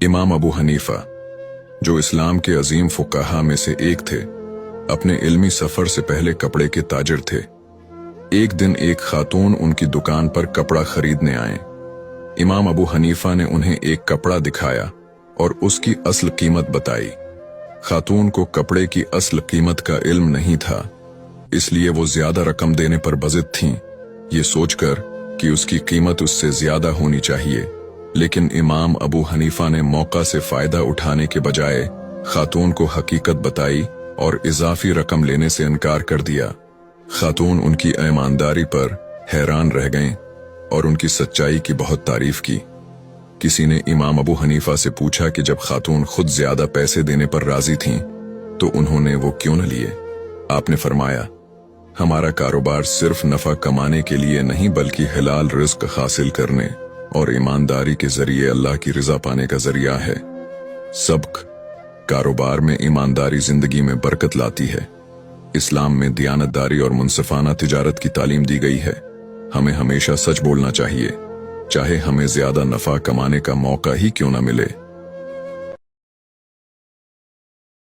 इमाम अबू हनीफा, जो इस्लाम के अजीम फुकाहा में से एक थे, अपने इल्मी सफर से पहले कपड़े के ताजिर थे। एक दिन एक खातून उनकी दुकान पर कपड़ा खरीदने आए। इमाम अबू हनीफा ने उन्हें एक कपड़ा दिखाया और उसकी असल कीमत बताई। खातून को कपड़े की असल कीमत का इल्म नहीं था, इसलिए वो ज्यादा रकम देने पर बज़िद थीं, ये सोचकर कि उसकी कीमत उससे ज्यादा होनी चाहिए। लेकिन इमाम अबू हनीफा ने मौका से फायदा उठाने के बजाय खातून को हकीकत बताई और इजाफी रकम लेने से इनकार कर दिया। खातून उनकी ईमानदारी पर हैरान रह गईं और उनकी सच्चाई की बहुत तारीफ की। किसी ने इमाम अबू हनीफा से पूछा कि जब खातून खुद ज्यादा पैसे देने पर राजी थीं, तो उन्होंने वो क्यों न लिए? आपने फरमाया, हमारा कारोबार सिर्फ नफा कमाने के लिए नहीं बल्कि हलाल रिज्क हासिल करने और ईमानदारी के जरिए अल्लाह की रजा पाने का जरिया है। सबक कारोबार में ईमानदारी जिंदगी में बरकत लाती है। इस्लाम में दियानतदारी और मुनसिफाना तिजारत की तालीम दी गई है। हमें हमेशा सच बोलना चाहिए, चाहे हमें ज्यादा नफा कमाने का मौका ही क्यों न मिले।